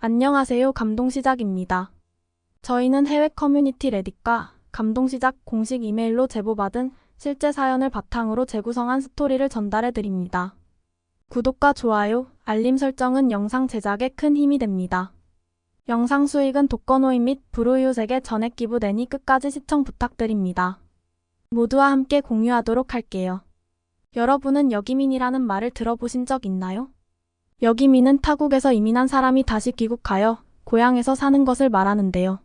안녕하세요. 감동시작입니다. 저희는 해외 커뮤니티 레딧과 감동시작 공식 이메일로 제보받은 실제 사연을 바탕으로 재구성한 스토리를 전달해 드립니다. 구독과 좋아요, 알림 설정은 영상 제작에 큰 힘이 됩니다. 영상 수익은 독거노인 및 불우이웃에게 전액 기부되니 끝까지 시청 부탁드립니다. 모두와 함께 공유하도록 할게요. 여러분은 여기민이라는 말을 들어보신 적 있나요? 여기민은 타국에서 이민한 사람이 다시 귀국하여 고향에서 사는 것을 말하는데요.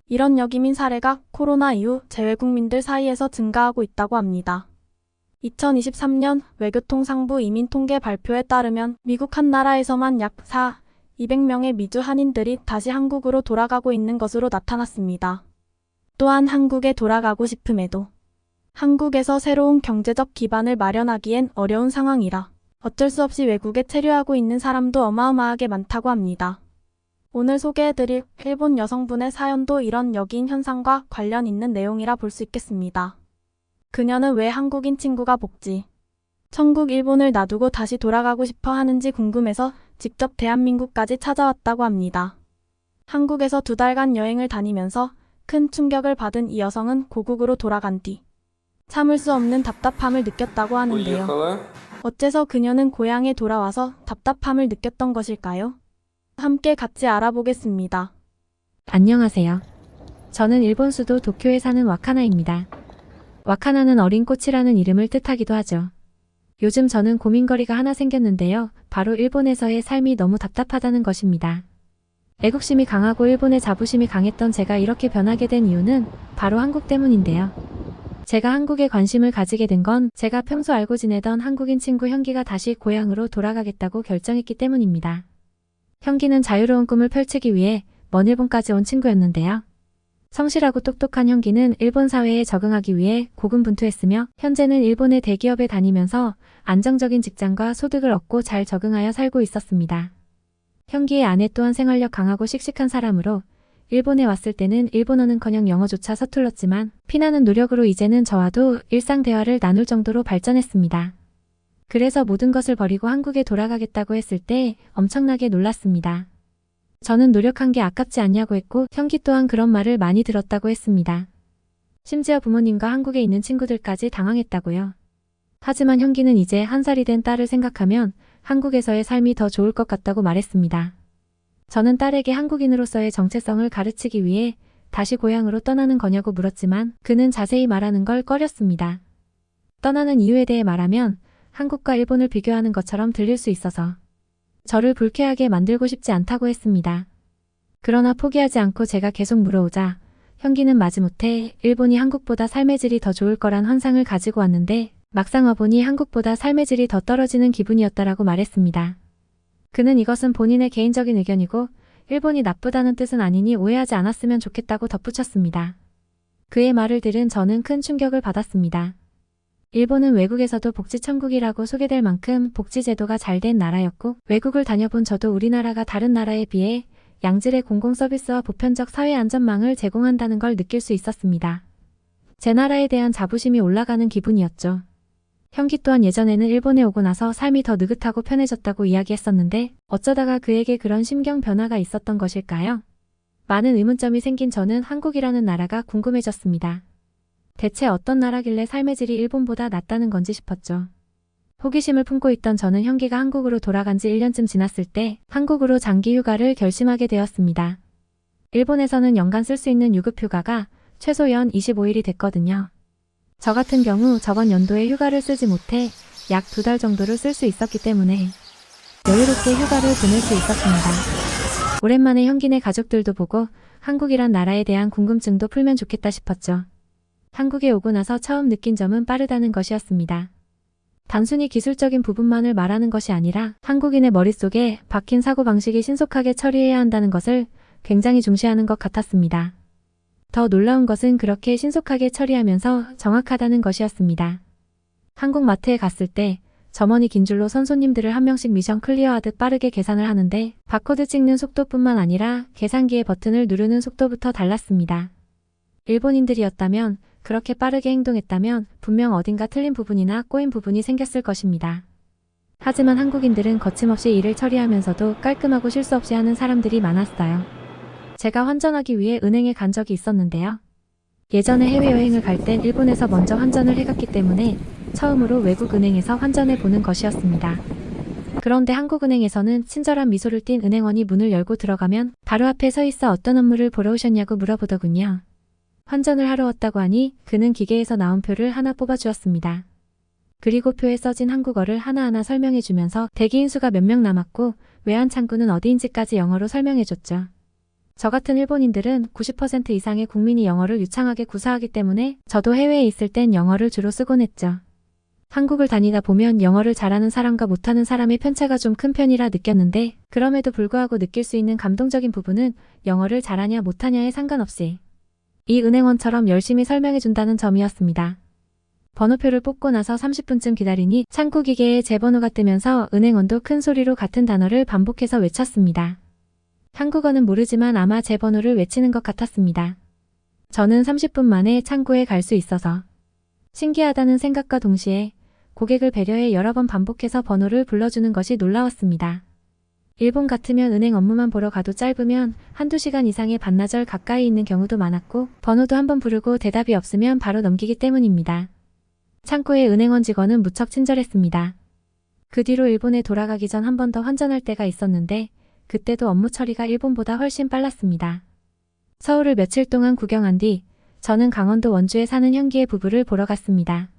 이런 여기민 사례가 코로나 이후 재외국민들 사이에서 증가하고 있다고 합니다. 2023년 외교통상부 이민통계 발표에 따르면 미국 한 나라에서만 약 200명의 미주 한인들이 다시 한국으로 돌아가고 있는 것으로 나타났습니다. 또한 한국에 돌아가고 싶음에도 한국에서 새로운 경제적 기반을 마련하기엔 어려운 상황이라 어쩔 수 없이 외국에 체류하고 있는 사람도 어마어마하게 많다고 합니다. 오늘 소개해드릴 일본 여성분의 사연도 이런 여기인 현상과 관련 있는 내용이라 볼 수 있겠습니다. 그녀는 왜 한국인 친구가 복지, 천국 일본을 놔두고 다시 돌아가고 싶어 하는지 궁금해서 직접 대한민국까지 찾아왔다고 합니다. 한국에서 2달간 여행을 다니면서 큰 충격을 받은 이 여성은 고국으로 돌아간 뒤 참을 수 없는 답답함을 느꼈다고 하는데요. 어째서 그녀는 고향에 돌아와서 답답함을 느꼈던 것일까요? 함께 같이 알아보겠습니다. 안녕하세요. 저는 일본 수도 도쿄에 사는 와카나입니다. 와카나는 어린 꽃이라는 이름을 뜻하기도 하죠. 요즘 저는 고민거리가 하나 생겼는데요. 바로 일본에서의 삶이 너무 답답하다는 것입니다. 애국심이 강하고 일본의 자부심이 강했던 제가 이렇게 변하게 된 이유는 바로 한국 때문인데요. 제가 한국에 관심을 가지게 된 건 제가 평소 알고 지내던 한국인 친구 현기가 다시 고향으로 돌아가겠다고 결정했기 때문입니다. 현기는 자유로운 꿈을 펼치기 위해 먼 일본까지 온 친구였는데요. 성실하고 똑똑한 현기는 일본 사회에 적응하기 위해 고군분투했으며 현재는 일본의 대기업에 다니면서 안정적인 직장과 소득을 얻고 잘 적응하여 살고 있었습니다. 현기의 아내 또한 생활력 강하고 씩씩한 사람으로 일본에 왔을 때는 일본어는커녕 영어조차 서툴렀지만 피나는 노력으로 이제는 저와도 일상 대화를 나눌 정도로 발전했습니다. 그래서 모든 것을 버리고 한국에 돌아가겠다고 했을 때 엄청나게 놀랐습니다. 저는 노력한 게 아깝지 않냐고 했고 현기 또한 그런 말을 많이 들었다고 했습니다. 심지어 부모님과 한국에 있는 친구들까지 당황했다고요. 하지만 현기는 이제 1살이 된 딸을 생각하면 한국에서의 삶이 더 좋을 것 같다고 말했습니다. 저는 딸에게 한국인으로서의 정체성을 가르치기 위해 다시 고향으로 떠나는 거냐고 물었지만 그는 자세히 말하는 걸 꺼렸습니다. 떠나는 이유에 대해 말하면 한국과 일본을 비교하는 것처럼 들릴 수 있어서 저를 불쾌하게 만들고 싶지 않다고 했습니다. 그러나 포기하지 않고 제가 계속 물어오자 현기는 마지못해 일본이 한국보다 삶의 질이 더 좋을 거란 환상을 가지고 왔는데 막상 와보니 한국보다 삶의 질이 더 떨어지는 기분이었다라고 말했습니다. 그는 이것은 본인의 개인적인 의견이고 일본이 나쁘다는 뜻은 아니니 오해하지 않았으면 좋겠다고 덧붙였습니다. 그의 말을 들은 저는 큰 충격을 받았습니다. 일본은 외국에서도 복지천국이라고 소개될 만큼 복지제도가 잘 된 나라였고 외국을 다녀본 저도 우리나라가 다른 나라에 비해 양질의 공공서비스와 보편적 사회안전망을 제공한다는 걸 느낄 수 있었습니다. 제 나라에 대한 자부심이 올라가는 기분이었죠. 현기 또한 예전에는 일본에 오고 나서 삶이 더 느긋하고 편해졌다고 이야기했었는데 어쩌다가 그에게 그런 심경 변화가 있었던 것일까요? 많은 의문점이 생긴 저는 한국이라는 나라가 궁금해졌습니다. 대체 어떤 나라길래 삶의 질이 일본보다 낫다는 건지 싶었죠. 호기심을 품고 있던 저는 현기가 한국으로 돌아간 지 1년쯤 지났을 때 한국으로 장기 휴가를 결심하게 되었습니다. 일본에서는 연간 쓸 수 있는 유급휴가가 최소 연 25일이 됐거든요. 저 같은 경우 저번 연도에 휴가를 쓰지 못해 약 2달 정도를 쓸 수 있었기 때문에 여유롭게 휴가를 보낼 수 있었습니다. 오랜만에 현기네 가족들도 보고 한국이란 나라에 대한 궁금증도 풀면 좋겠다 싶었죠. 한국에 오고 나서 처음 느낀 점은 빠르다는 것이었습니다. 단순히 기술적인 부분만을 말하는 것이 아니라 한국인의 머릿속에 박힌 사고방식이 신속하게 처리해야 한다는 것을 굉장히 중시하는 것 같았습니다. 더 놀라운 것은 그렇게 신속하게 처리하면서 정확하다는 것이었습니다. 한국 마트에 갔을 때 점원이 긴 줄로 선 손님들을 한 명씩 미션 클리어하듯 빠르게 계산을 하는데 바코드 찍는 속도뿐만 아니라 계산기의 버튼을 누르는 속도부터 달랐습니다. 일본인들이었다면 그렇게 빠르게 행동했다면 분명 어딘가 틀린 부분이나 꼬인 부분이 생겼을 것입니다. 하지만 한국인들은 거침없이 일을 처리하면서도 깔끔하고 실수 없이 하는 사람들이 많았어요. 제가 환전하기 위해 은행에 간 적이 있었는데요. 예전에 해외여행을 갈 땐 일본에서 먼저 환전을 해갔기 때문에 처음으로 외국 은행에서 환전해 보는 것이었습니다. 그런데 한국은행에서는 친절한 미소를 띤 은행원이 문을 열고 들어가면 바로 앞에 서 있어 어떤 업무를 보러 오셨냐고 물어보더군요. 환전을 하러 왔다고 하니 그는 기계에서 나온 표를 하나 뽑아주었습니다. 그리고 표에 써진 한국어를 하나하나 설명해주면서 대기인 수가 몇 명 남았고 외환 창구는 어디인지까지 영어로 설명해줬죠. 저 같은 일본인들은 90% 이상의 국민이 영어를 유창하게 구사하기 때문에 저도 해외에 있을 땐 영어를 주로 쓰곤 했죠. 한국을 다니다 보면 영어를 잘하는 사람과 못하는 사람의 편차가 좀 큰 편이라 느꼈는데 그럼에도 불구하고 느낄 수 있는 감동적인 부분은 영어를 잘하냐 못하냐에 상관없이 이 은행원처럼 열심히 설명해준다는 점이었습니다. 번호표를 뽑고 나서 30분쯤 기다리니 창구 기계에 제 번호가 뜨면서 은행원도 큰 소리로 같은 단어를 반복해서 외쳤습니다. 한국어는 모르지만 아마 제 번호를 외치는 것 같았습니다. 저는 30분 만에 창구에 갈 수 있어서 신기하다는 생각과 동시에 고객을 배려해 여러 번 반복해서 번호를 불러주는 것이 놀라웠습니다. 일본 같으면 은행 업무만 보러 가도 짧으면 한두 시간 이상의 반나절 가까이 있는 경우도 많았고 번호도 한번 부르고 대답이 없으면 바로 넘기기 때문입니다. 창구의 은행원 직원은 무척 친절했습니다. 그 뒤로 일본에 돌아가기 전 한 번 더 환전할 때가 있었는데 그때도 업무 처리가 일본보다 훨씬 빨랐습니다. 서울을 며칠 동안 구경한 뒤 저는 강원도 원주에 사는 형기의 부부를 보러 갔습니다.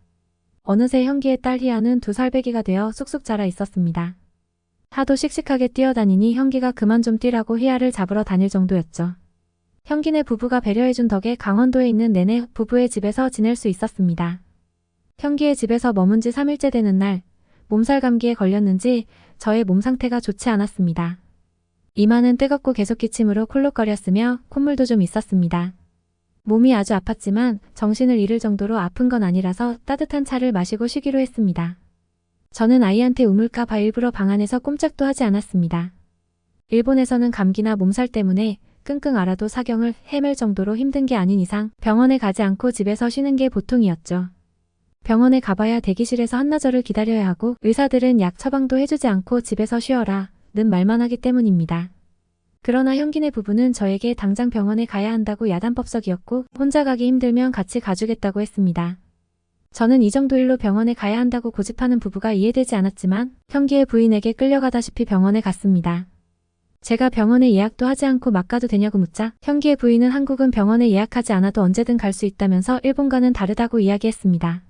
어느새 형기의 딸 희아는 2살배기가 되어 쑥쑥 자라 있었습니다. 하도 씩씩하게 뛰어다니니 형기가 그만 좀 뛰라고 희아를 잡으러 다닐 정도였죠. 형기네 부부가 배려해준 덕에 강원도에 있는 내내 부부의 집에서 지낼 수 있었습니다. 형기의 집에서 머문 지 3일째 되는 날 몸살 감기에 걸렸는지 저의 몸 상태가 좋지 않았습니다. 이마는 뜨겁고 계속 기침으로 콜록거렸으며 콧물도 좀 있었습니다. 몸이 아주 아팠지만 정신을 잃을 정도로 아픈 건 아니라서 따뜻한 차를 마시고 쉬기로 했습니다. 저는 아이한테 우물까 봐 일부러 방 안에서 꼼짝도 하지 않았습니다. 일본에서는 감기나 몸살 때문에 끙끙 앓아도 사경을 헤맬 정도로 힘든 게 아닌 이상 병원에 가지 않고 집에서 쉬는 게 보통이었죠. 병원에 가봐야 대기실에서 한나절을 기다려야 하고 의사들은 약 처방도 해주지 않고 집에서 쉬어라 는 말만 하기 때문입니다. 그러나 형기네 부부는 저에게 당장 병원에 가야 한다고 야단법석이었고 혼자 가기 힘들면 같이 가주겠다고 했습니다. 저는 이 정도 일로 병원에 가야 한다고 고집하는 부부가 이해되지 않았지만 형기의 부인에게 끌려가다시피 병원에 갔습니다. 제가 병원에 예약도 하지 않고 막 가도 되냐고 묻자 형기의 부인은 한국은 병원에 예약하지 않아도 언제든 갈 수 있다면서 일본과는 다르다고 이야기했습니다.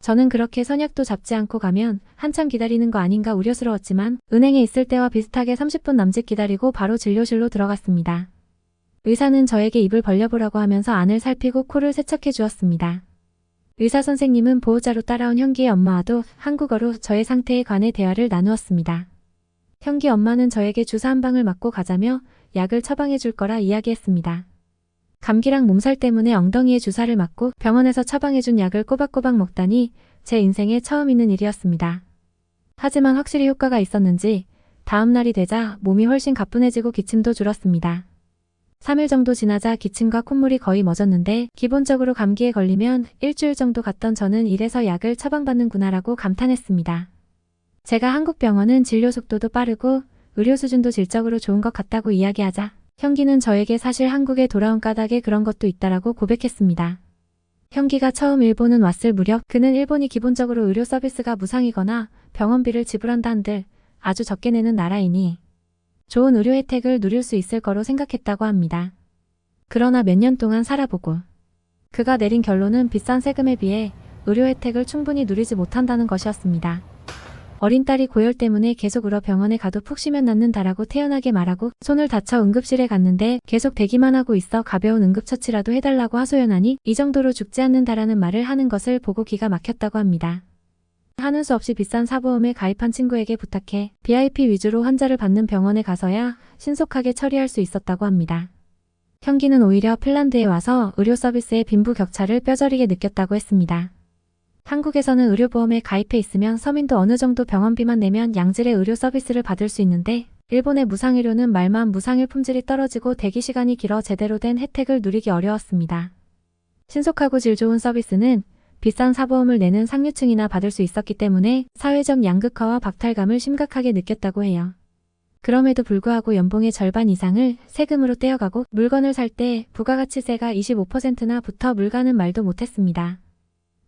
저는 그렇게 선약도 잡지 않고 가면 한참 기다리는 거 아닌가 우려스러웠지만 은행에 있을 때와 비슷하게 30분 남짓 기다리고 바로 진료실로 들어갔습니다. 의사는 저에게 입을 벌려보라고 하면서 안을 살피고 코를 세척해 주었습니다. 의사 선생님은 보호자로 따라온 형기의 엄마와도 한국어로 저의 상태에 관해 대화를 나누었습니다. 형기 엄마는 저에게 주사 한 방을 맞고 가자며 약을 처방해 줄 거라 이야기했습니다. 감기랑 몸살 때문에 엉덩이에 주사를 맞고 병원에서 처방해준 약을 꼬박꼬박 먹다니 제 인생에 처음 있는 일이었습니다. 하지만 확실히 효과가 있었는지 다음 날이 되자 몸이 훨씬 가뿐해지고 기침도 줄었습니다. 3일 정도 지나자 기침과 콧물이 거의 멎었는데 기본적으로 감기에 걸리면 일주일 정도 갔던 저는 이래서 약을 처방받는구나라고 감탄했습니다. 제가 한국 병원은 진료 속도도 빠르고 의료 수준도 질적으로 좋은 것 같다고 이야기하자 형기는 저에게 사실 한국에 돌아온 까닭에 그런 것도 있다라고 고백했습니다. 형기가 처음 일본은 왔을 무렵 그는 일본이 기본적으로 의료 서비스가 무상이거나 병원비를 지불한다 한들 아주 적게 내는 나라이니 좋은 의료 혜택을 누릴 수 있을 거로 생각했다고 합니다. 그러나 몇 년 동안 살아보고 그가 내린 결론은 비싼 세금에 비해 의료 혜택을 충분히 누리지 못한다는 것이었습니다. 어린 딸이 고열 때문에 계속 울어 병원에 가도 푹 쉬면 낫는다라고 태연하게 말하고 손을 다쳐 응급실에 갔는데 계속 대기만 하고 있어 가벼운 응급처치라도 해달라고 하소연하니 이 정도로 죽지 않는다라는 말을 하는 것을 보고 기가 막혔다고 합니다. 하는 수 없이 비싼 사보험에 가입한 친구에게 부탁해 VIP 위주로 환자를 받는 병원에 가서야 신속하게 처리할 수 있었다고 합니다. 형기는 오히려 핀란드에 와서 의료 서비스의 빈부격차를 뼈저리게 느꼈다고 했습니다. 한국에서는 의료보험에 가입해 있으면 서민도 어느 정도 병원비만 내면 양질의 의료 서비스를 받을 수 있는데 일본의 무상의료는 말만 무상일 품질이 떨어지고 대기시간이 길어 제대로 된 혜택을 누리기 어려웠습니다. 신속하고 질 좋은 서비스는 비싼 사보험을 내는 상류층이나 받을 수 있었기 때문에 사회적 양극화와 박탈감을 심각하게 느꼈다고 해요. 그럼에도 불구하고 연봉의 절반 이상을 세금으로 떼어가고 물건을 살 때 부가가치세가 25%나 붙어 물가는 말도 못했습니다.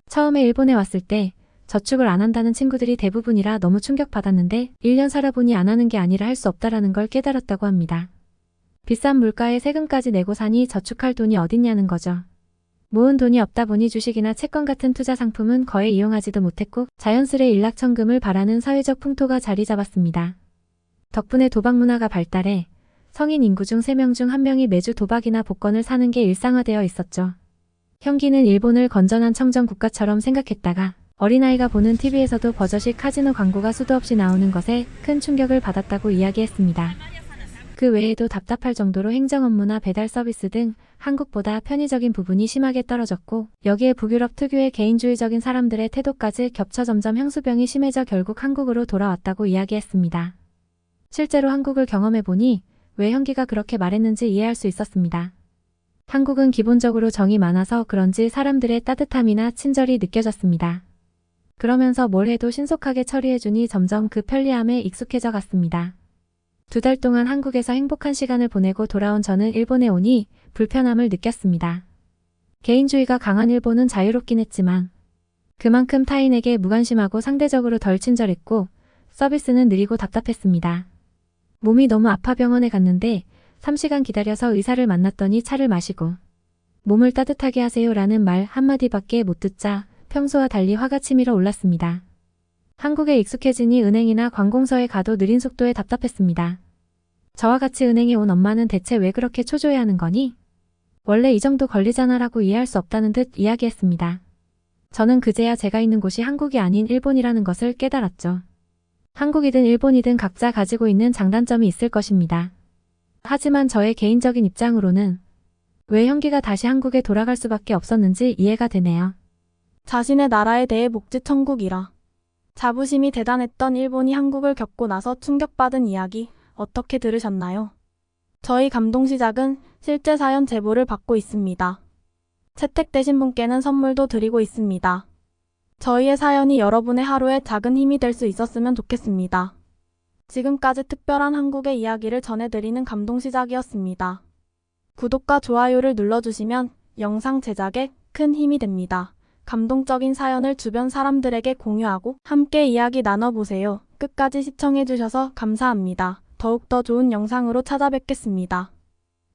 처음에 일본에 왔을 때 저축을 안 한다는 친구들이 대부분이라 너무 충격받았는데 1년 살아보니 안 하는 게 아니라 할 수 없다라는 걸 깨달았다고 합니다. 비싼 물가에 세금까지 내고 사니 저축할 돈이 어딨냐는 거죠. 모은 돈이 없다 보니 주식이나 채권 같은 투자 상품은 거의 이용하지도 못했고 자연스레 일확천금을 바라는 사회적 풍토가 자리 잡았습니다. 덕분에 도박 문화가 발달해 성인 인구 중 3명 중 1명이 매주 도박이나 복권을 사는 게 일상화되어 있었죠. 형기는 일본을 건전한 청정 국가처럼 생각했다가 어린아이가 보는 TV에서도 버젓이 카지노 광고가 수도 없이 나오는 것에 큰 충격을 받았다고 이야기했습니다. 그 외에도 답답할 정도로 행정 업무나 배달 서비스 등 한국보다 편의적인 부분이 심하게 떨어졌고 여기에 북유럽 특유의 개인주의적인 사람들의 태도까지 겹쳐 점점 향수병이 심해져 결국 한국으로 돌아왔다고 이야기했습니다. 실제로 한국을 경험해보니 왜 형기가 그렇게 말했는지 이해할 수 있었습니다. 한국은 기본적으로 정이 많아서 그런지 사람들의 따뜻함이나 친절이 느껴졌습니다. 그러면서 뭘 해도 신속하게 처리해주니 점점 그 편리함에 익숙해져 갔습니다. 2달 동안 한국에서 행복한 시간을 보내고 돌아온 저는 일본에 오니 불편함을 느꼈습니다. 개인주의가 강한 일본은 자유롭긴 했지만 그만큼 타인에게 무관심하고 상대적으로 덜 친절했고 서비스는 느리고 답답했습니다. 몸이 너무 아파 병원에 갔는데 3시간 기다려서 의사를 만났더니 차를 마시고 몸을 따뜻하게 하세요라는 말 한마디밖에 못 듣자 평소와 달리 화가 치밀어 올랐습니다. 한국에 익숙해지니 은행이나 관공서에 가도 느린 속도에 답답했습니다. 저와 같이 은행에 온 엄마는 대체 왜 그렇게 초조해하는 거니? 원래 이 정도 걸리잖아 라고 이해할 수 없다는 듯 이야기했습니다. 저는 그제야 제가 있는 곳이 한국이 아닌 일본이라는 것을 깨달았죠. 한국이든 일본이든 각자 가지고 있는 장단점이 있을 것입니다. 하지만 저의 개인적인 입장으로는 왜 형기가 다시 한국에 돌아갈 수밖에 없었는지 이해가 되네요. 자신의 나라에 대해 목지천국이라. 자부심이 대단했던 일본이 한국을 겪고 나서 충격받은 이야기 어떻게 들으셨나요? 저희 감동시작은 실제 사연 제보를 받고 있습니다. 채택되신 분께는 선물도 드리고 있습니다. 저희의 사연이 여러분의 하루에 작은 힘이 될 수 있었으면 좋겠습니다. 지금까지 특별한 한국의 이야기를 전해드리는 감동시작이었습니다. 구독과 좋아요를 눌러주시면 영상 제작에 큰 힘이 됩니다. 감동적인 사연을 주변 사람들에게 공유하고 함께 이야기 나눠보세요. 끝까지 시청해주셔서 감사합니다. 더욱더 좋은 영상으로 찾아뵙겠습니다.